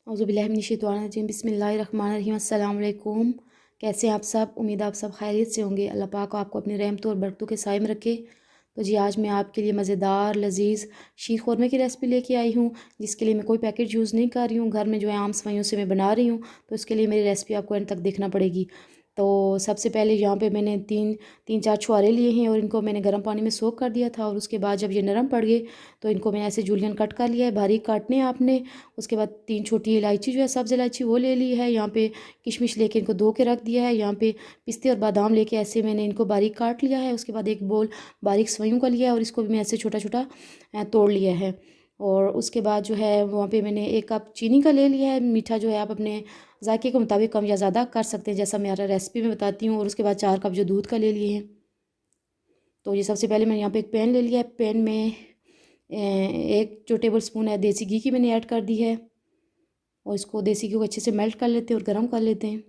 औज़ुबिल्लाहिमिनश्शैतानिर्रजीम बिस्मिल्लाहिर्रहमानिर्रहीम अस्सलाम वालेकुम। कैसे हैं आप सब? उम्मीद आप सब खैरियत से होंगे। अल्लाह पाक आपको अपनी रहमतों और बरकतों के साए में रखे। तो जी आज मैं आपके लिए मज़ेदार लजीज़ शीर खुरमे की रेसिपी लेके आई हूँ, जिसके लिए मैं कोई पैकेट यूज़ नहीं कर रही हूँ। घर में जो है आम सवैयों से मैं बना रही हूँ, तो इसके लिए मेरी रेसिपी आपको एंड तक देखना पड़ेगी। तो सबसे पहले यहाँ पे मैंने तीन चार छुहारे लिए हैं और इनको मैंने गर्म पानी में सोख कर दिया था। और उसके बाद जब ये नरम पड़ गए तो इनको मैंने ऐसे जूलियन कट कर लिया है, बारीक काटने हैं आपने। उसके बाद 3 छोटी इलायची जो है सब्ज़ इलायची वो ले ली है। यहाँ पे किशमिश लेके इनको धो के रख दिया है। यहाँ पे पिस्ते और बादाम लेके ऐसे मैंने इनको बारीक काट लिया है। उसके बाद एक बोल बारीक सवैयों का लिया है और इसको भी मैं ऐसे छोटा छोटा तोड़ लिया है। और उसके बाद जो है वहाँ पे मैंने 1 कप चीनी का ले लिया है। मीठा जो है आप अपने जायके के मुताबिक कम या ज़्यादा कर सकते हैं, जैसा मेरा रेसिपी में बताती हूँ। और उसके बाद 4 कप जो दूध का ले लिए हैं। तो ये सबसे पहले मैंने यहाँ पे एक पैन ले लिया है। पैन में 1 जो टेबल स्पून है देसी घी की मैंने ऐड कर दी है। और इसको देसी घी को अच्छे से मेल्ट कर लेते हैं और गर्म कर लेते हैं।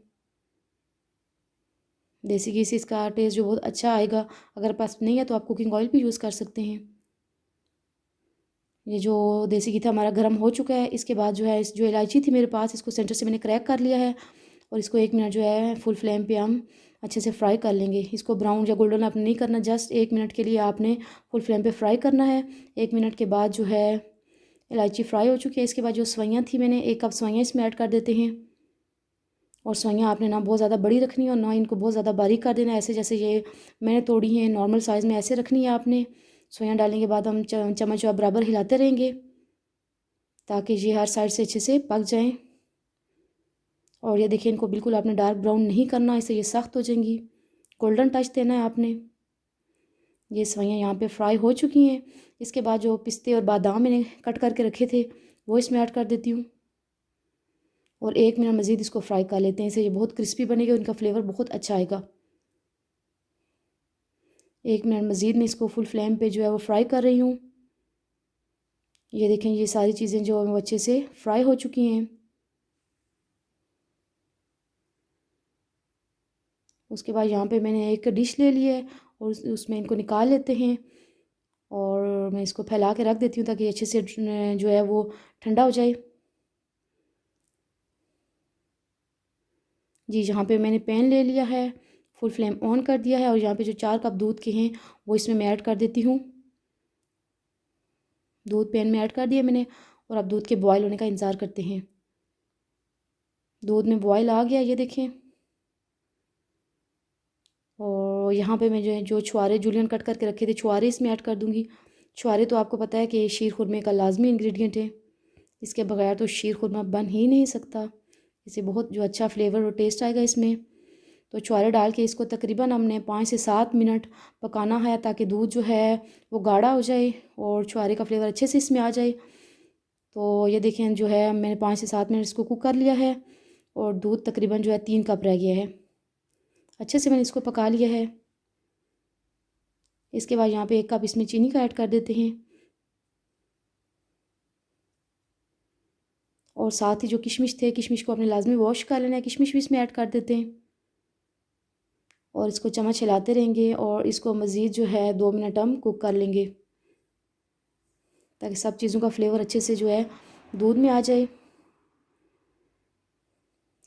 देसी घी से इसका टेस्ट जो बहुत अच्छा आएगा। अगर पास नहीं है तो आप कुकिंग ऑयल भी यूज़ कर सकते हैं। ये जो देसी घी था हमारा गर्म हो चुका है। इसके बाद जो है जो इलायची थी मेरे पास, इसको सेंटर से मैंने क्रैक कर लिया है। और इसको 1 मिनट जो है फुल फ्लेम पे हम अच्छे से फ्राई कर लेंगे। इसको ब्राउन या गोल्डन आपने नहीं करना, जस्ट 1 मिनट के लिए आपने फुल फ्लेम पे फ्राई करना है। 1 मिनट के बाद जो है इलायची फ्राई हो चुकी है। इसके बाद जो सवैयाँ थी मैंने 1 कप सवैयाँ इसमें ऐड कर देते हैं। और सवैयाँ आपने ना बहुत ज़्यादा बड़ी रखनी है और ना इनको बहुत ज़्यादा बारीक कर देना है। ऐसे जैसे ये मैंने तोड़ी हैं नॉर्मल साइज़ में ऐसे रखनी है आपने। सवैयाँ डालने के बाद हम चम्मच बराबर हिलाते रहेंगे ताकि ये हर साइड से अच्छे से पक जाएं। और ये देखिए इनको बिल्कुल आपने डार्क ब्राउन नहीं करना, इससे ये सख्त हो जाएंगी। गोल्डन टच देना है आपने। ये सवैयाँ यहाँ पे फ्राई हो चुकी हैं। इसके बाद जो पिस्ते और बादाम मैंने कट करके रखे थे वो इसमें ऐड कर देती हूँ। और 1 मिनट मज़ीद इसको फ्राई कर लेते हैं। इससे ये बहुत क्रिस्पी बनेगी और इनका फ्लेवर बहुत अच्छा आएगा। 1 मिनट मज़ीद मैं इसको फुल फ्लेम पे जो है वो फ्राई कर रही हूँ। ये देखें ये सारी चीज़ें जो वो अच्छे से फ्राई हो चुकी हैं। उसके बाद यहाँ पे मैंने एक डिश ले ली है और उसमें इनको निकाल लेते हैं। और मैं इसको फैला के रख देती हूँ ताकि अच्छे से जो है वो ठंडा हो जाए। जी यहाँ पे मैंने पैन ले लिया है, फुल फ्लेम ऑन कर दिया है। और यहाँ पे जो 4 कप दूध के हैं वो इसमें मैं ऐड कर देती हूँ। दूध पैन में ऐड कर दिया मैंने। और अब दूध के बॉयल होने का इंतज़ार करते हैं। दूध में बॉयल आ गया ये देखें। और यहाँ पे मैं जो छुहारे जूलियन कट करके रखे थे छुहारे इसमें ऐड कर दूँगी। छुहारे तो आपको पता है कि शीर खुरमे का लाजमी इंग्रेडिएंट है। इसके बगैर तो शीर खुरमा बन ही नहीं सकता। इससे बहुत जो अच्छा फ्लेवर और टेस्ट आएगा इसमें। तो छुहारे डाल के इसको तकरीबन हमने 5 से 7 मिनट पकाना है ताकि दूध जो है वो गाढ़ा हो जाए और छुहारे का फ्लेवर अच्छे से इसमें आ जाए। तो ये देखें जो है मैंने 5 से 7 मिनट इसको कुक कर लिया है। और दूध तकरीबन जो है 3 कप रह गया है। अच्छे से मैंने इसको पका लिया है। इसके बाद यहाँ पे 1 कप इसमें चीनी का ऐड कर देते हैं। और साथ ही जो किशमिश थे, किशमिश को आपने लाजमी वॉश कर लेना है। किशमिश भी इसमें ऐड कर देते हैं। और इसको चम्मच हिलाते रहेंगे और इसको मज़ीद जो है 2 मिनट हम कुक कर लेंगे ताकि सब चीज़ों का फ्लेवर अच्छे से जो है दूध में आ जाए।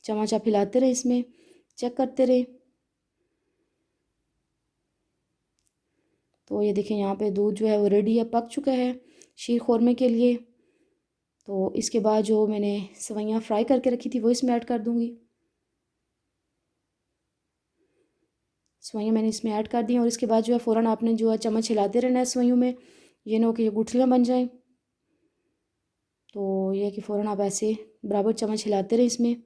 चम्मच आप हिलाते रहें, इसमें चेक करते रहें। तो ये देखें यहाँ पे दूध जो है वो रेडी है, पक चुका है शीर खुरमे के लिए। तो इसके बाद जो मैंने सवैयाँ फ्राई करके रखी थी वो इसमें ऐड कर दूँगी। सवैयाँ मैंने इसमें ऐड कर दी और इसके बाद जो है फ़ौरन आपने जो है चम्मच हिलाते रहना है सवैयों में। ये ना हो कि ये गुठलियाँ बन जाएं। तो ये कि फ़ौरन आप ऐसे बराबर चम्मच हिलाते रहें इसमें।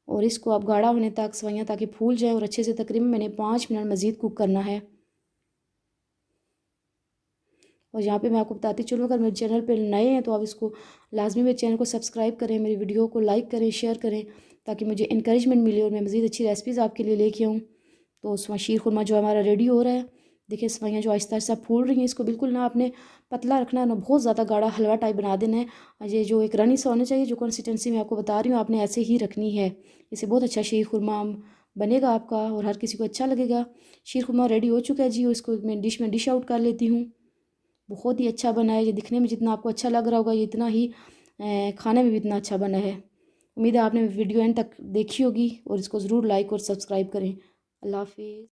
और इसको आप गाढ़ा होने तक सवैयाँ ताकि फूल जाए और अच्छे से तकरीबन मैंने 5 मिनट मज़ीद कुक करना है। और यहाँ पे मैं आपको बताती चलूँ अगर मेरे चैनल पे नए हैं तो आप इसको लाजमी मेरे चैनल को सब्सक्राइब करें, मेरी वीडियो को लाइक करें, शेयर करें ताकि मुझे इंकरेजमेंट मिले और मैं मज़ीद अच्छी रेसिपीज़ आपके लिए लेके आऊँ। तो शीर खुरमा जो हमारा रेडी हो रहा है। देखिए सवैयाँ जो आहिस्ता आहिस्ता फूल रही हैं। इसको बिल्कुल ना आपने पतला रखना है ना बहुत ज़्यादा गाढ़ा हलवा टाइप बना देना है। ये जो एक रनी सा होना चाहिए, जो कंसिस्टेंसी मैं आपको बता रही हूँ आपने ऐसे ही रखनी है। इससे बहुत अच्छा शीर खुरमा बनेगा आपका और हर किसी को अच्छा लगेगा। शीर खुरमा रेडी हो चुका है जी। इसको मैं डिश आउट कर लेती हूँ। बहुत ही अच्छा बना है। ये दिखने में जितना आपको अच्छा लग रहा होगा ये इतना ही खाने में भी इतना अच्छा बना है। उम्मीद है आपने वीडियो एंड तक देखी होगी और इसको ज़रूर लाइक और सब्सक्राइब करें। अल्लाह हाफिज़।